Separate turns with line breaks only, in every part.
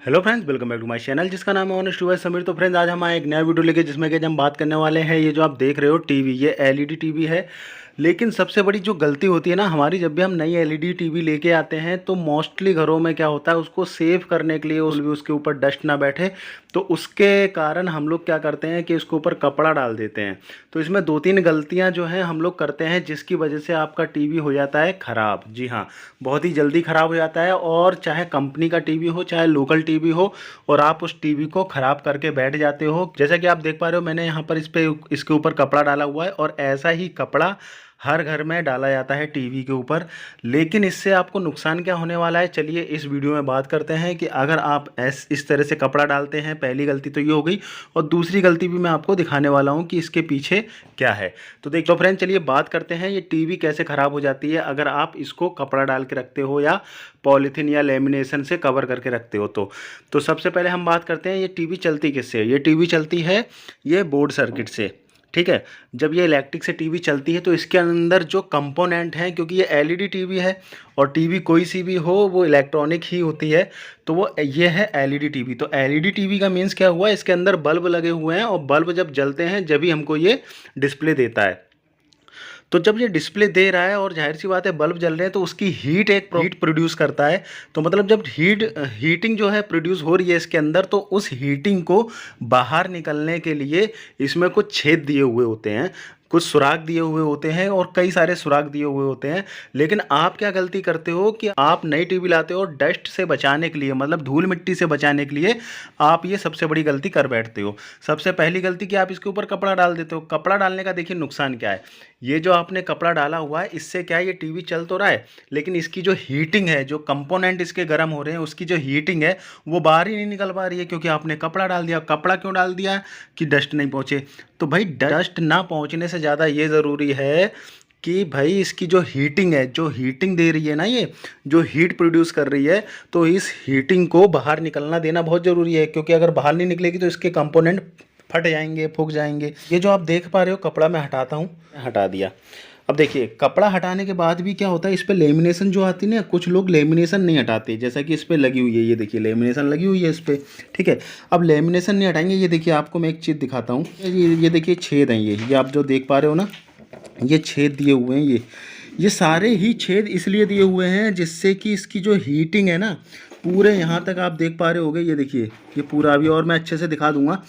Hello friends, welcome back to my channel जिसका नाम है ऑनेस्ट वाइस समीर। तो फ्रेंड्स, आज हम आए एक नया वीडियो लेके जिसमें कि हम बात करने वाले हैं। ये जो आप देख रहे हो टीवी, ये एलईडी टीवी है। लेकिन सबसे बड़ी जो गलती होती है ना हमारी, जब भी हम नई एलईडी टीवी लेके आते हैं तो मोस्टली घरों में क्या होता है, उसको सेव करने के लिए उसके ऊपर डस्ट ना बैठे, तो उसके कारण हम लोग क्या करते हैं कि उसके ऊपर कपड़ा डाल देते हैं। तो इसमें दो तीन गलतियां जो हैं हम लोग करते हैं, जिसकी वजह से आपका टीवी हो जाता है ख़राब। जी हाँ, बहुत ही जल्दी ख़राब हो जाता है। और चाहे कंपनी का टीवी हो चाहे लोकल टीवी हो, और आप उस टीवी को ख़राब करके बैठ जाते हो। जैसा कि आप देख पा रहे हो, मैंने यहाँ पर इसके ऊपर कपड़ा डाला हुआ है, और ऐसा ही कपड़ा हर घर में डाला जाता है टीवी के ऊपर। लेकिन इससे आपको नुकसान क्या होने वाला है, चलिए इस वीडियो में बात करते हैं कि अगर आप इस तरह से कपड़ा डालते हैं, पहली गलती तो ये हो गई। और दूसरी गलती भी मैं आपको दिखाने वाला हूँ कि इसके पीछे क्या है। तो देखो फ्रेंड, चलिए बात करते हैं ये टीवी कैसे ख़राब हो जाती है अगर आप इसको कपड़ा डाल के रखते हो या पॉलीथीन या लेमिनेशन से कवर करके रखते हो। तो सबसे पहले हम बात करते हैं ये टीवी चलती किससे है। ये टीवी चलती है ये बोर्ड सर्किट से, ठीक है। जब ये इलेक्ट्रिक से टीवी चलती है तो इसके अंदर जो कंपोनेंट हैं, क्योंकि ये एलईडी टीवी है और टीवी कोई सी भी हो वो इलेक्ट्रॉनिक ही होती है, तो वो ये है एलईडी टीवी। तो एलईडी टीवी का मीन्स क्या हुआ, इसके अंदर बल्ब लगे हुए हैं, और बल्ब जब जलते हैं जब ही हमको ये डिस्प्ले देता है। तो जब ये डिस्प्ले दे रहा है और जाहिर सी बात है बल्ब जल रहे हैं, तो उसकी हीट प्रोड्यूस करता है। तो मतलब जब हीटिंग जो है प्रोड्यूस हो रही है इसके अंदर, तो उस हीटिंग को बाहर निकलने के लिए इसमें कुछ छेद दिए हुए होते हैं, कुछ सुराख दिए हुए होते हैं, और कई सारे सुराख दिए हुए होते हैं। लेकिन आप क्या गलती करते हो कि आप नई टीवी लाते हो डस्ट से बचाने के लिए, मतलब धूल मिट्टी से बचाने के लिए आप ये सबसे बड़ी गलती कर बैठते हो। सबसे पहली गलती कि आप इसके ऊपर कपड़ा डाल देते हो। कपड़ा डालने का देखिए नुकसान क्या है। ये जो आपने कपड़ा डाला हुआ है, इससे क्या है, ये टीवी चल तो रहा है लेकिन इसकी जो हीटिंग है, जो कंपोनेंट इसके गर्म हो रहे हैं, उसकी जो हीटिंग है वो बाहर ही नहीं निकल पा रही है, क्योंकि आपने कपड़ा डाल दिया। कपड़ा क्यों डाल दिया, कि डस्ट नहीं पहुँचे। तो भाई डस्ट ना पहुँचने से ज़्यादा ये ज़रूरी है कि भाई इसकी जो हीटिंग है, जो हीटिंग दे रही है ना, ये जो हीट प्रोड्यूस कर रही है, तो इस हीटिंग को बाहर निकलना देना बहुत ज़रूरी है। क्योंकि अगर बाहर नहीं निकलेगी तो इसके कंपोनेंट फट जाएंगे, फूक जाएंगे। ये जो आप देख पा रहे हो कपड़ा मैं हटाता हूँ, हटा दिया। अब देखिए कपड़ा हटाने के बाद भी क्या होता है, इस पर लेमिनेशन जो आती है ना, कुछ लोग लेमिनेशन नहीं हटाते, जैसा कि इस पर लगी हुई है, ये देखिए लेमिनेशन लगी हुई है इस पर, ठीक है। अब लेमिनेशन नहीं हटाएंगे, ये देखिए आपको मैं एक चीज़ दिखाता हूँ। ये देखिए छेद हैं, ये आप जो देख पा रहे हो ना, ये छेद दिए हुए हैं। ये सारे ही छेद इसलिए दिए हुए हैं जिससे कि इसकी जो हीटिंग है ना, पूरे यहाँ तक आप देख पा रहे होगे, ये देखिए ये पूरा अभी और मैं अच्छे से दिखा दूंगा।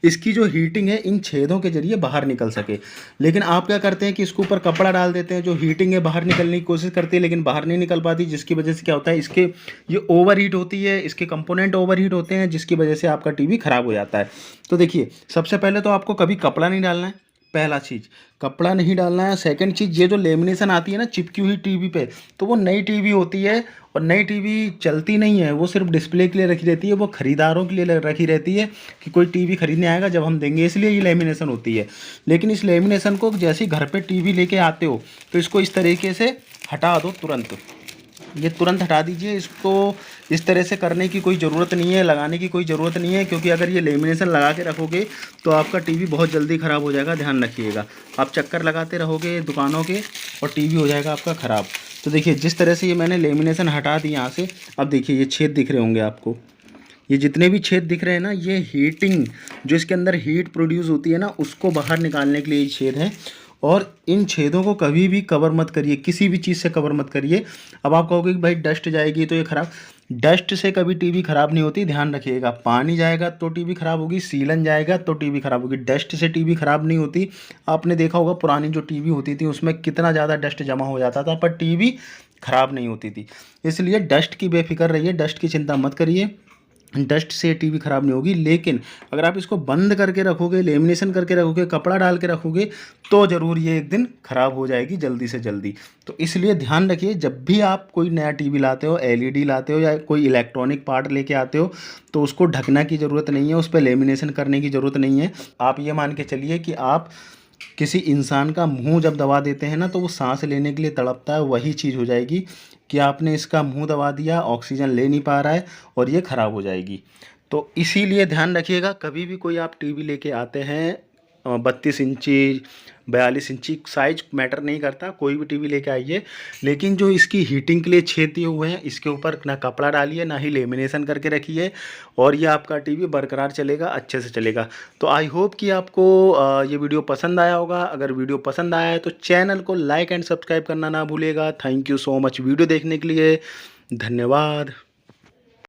इसकी जो हीटिंग है इन छेदों के जरिए बाहर निकल सके। लेकिन आप क्या करते हैं कि इसके ऊपर कपड़ा डाल देते हैं, जो हीटिंग है बाहर निकलने की कोशिश करती है लेकिन बाहर नहीं निकल पाती, जिसकी वजह से क्या होता है, इसके ये ओवर हीट होती है, इसके कंपोनेंट ओवर हीट होते हैं, जिसकी वजह से आपका टीवी खराब हो जाता है। तो देखिए सबसे पहले तो आपको कभी कपड़ा नहीं डालना है, पहला चीज़ कपड़ा नहीं डालना है। सेकंड चीज़, ये जो लेमिनेशन आती है ना चिपकी हुई टीवी पे, तो वो नई टीवी होती है, और नई टीवी चलती नहीं है, वो सिर्फ डिस्प्ले के लिए रखी रहती है, वो ख़रीदारों के लिए रखी रहती है कि कोई टीवी खरीदने आएगा जब हम देंगे, इसलिए ये लेमिनेशन होती है। लेकिन इस लेमिनेशन को जैसे ही घर पे टीवी लेके आते हो तो इसको इस तरीके से हटा दो तुरंत। ये तुरंत हटा दीजिए इसको। इस तरह से करने की कोई ज़रूरत नहीं है, लगाने की कोई ज़रूरत नहीं है, क्योंकि अगर ये लेमिनेशन लगा के रखोगे तो आपका टीवी बहुत जल्दी ख़राब हो जाएगा। ध्यान रखिएगा, आप चक्कर लगाते रहोगे दुकानों के और टीवी हो जाएगा आपका ख़राब। तो देखिए जिस तरह से ये मैंने लेमिनेशन हटा दी यहाँ से, अब देखिए ये छेद दिख रहे होंगे आपको, ये जितने भी छेद दिख रहे हैं ना, ये हीटिंग जो इसके अंदर हीट प्रोड्यूस होती है ना, उसको बाहर निकालने के लिए ये छेद हैं। और इन छेदों को कभी भी कवर मत करिए, किसी भी चीज़ से कवर मत करिए। अब आप कहोगे कि भाई डस्ट जाएगी तो ये ख़राब, डस्ट से कभी टीवी ख़राब नहीं होती, ध्यान रखिएगा। पानी जाएगा तो टीवी ख़राब होगी, सीलन जाएगा तो टीवी ख़राब होगी, डस्ट से टीवी ख़राब नहीं होती। आपने देखा होगा पुरानी जो टीवी होती थी उसमें कितना ज़्यादा डस्ट जमा हो जाता था, पर टीवी ख़राब नहीं होती थी। इसलिए डस्ट की बेफिक्र रहिए, डस्ट की चिंता मत करिए, डस्ट से टीवी ख़राब नहीं होगी। लेकिन अगर आप इसको बंद करके रखोगे, लेमिनेशन करके रखोगे, कपड़ा डाल के रखोगे, तो ज़रूर ये एक दिन ख़राब हो जाएगी जल्दी से जल्दी। तो इसलिए ध्यान रखिए, जब भी आप कोई नया टीवी लाते हो, एलईडी लाते हो या कोई इलेक्ट्रॉनिक पार्ट लेके आते हो, तो उसको ढकना की ज़रूरत नहीं है, उस पर लेमिनेशन करने की ज़रूरत नहीं है। आप ये मान के चलिए कि आप किसी इंसान का मुंह जब दबा देते हैं ना, तो वो सांस लेने के लिए तड़पता है, वही चीज़ हो जाएगी कि आपने इसका मुंह दबा दिया, ऑक्सीजन ले नहीं पा रहा है और ये ख़राब हो जाएगी। तो इसीलिए ध्यान रखिएगा, कभी भी कोई आप टीवी लेके आते हैं 32 इंची 42 इंची साइज मैटर नहीं करता, कोई भी टीवी लेके आइए। लेकिन जो इसकी हीटिंग के लिए छेद दिए हुए हैं, इसके ऊपर ना कपड़ा डालिए ना ही लेमिनेशन करके रखिए, और ये आपका टीवी बरकरार चलेगा, अच्छे से चलेगा। तो आई होप कि आपको ये वीडियो पसंद आया होगा। अगर वीडियो पसंद आया है तो चैनल को लाइक एंड सब्सक्राइब करना ना भूलिएगा। Thank you so much video देखने के लिए, धन्यवाद।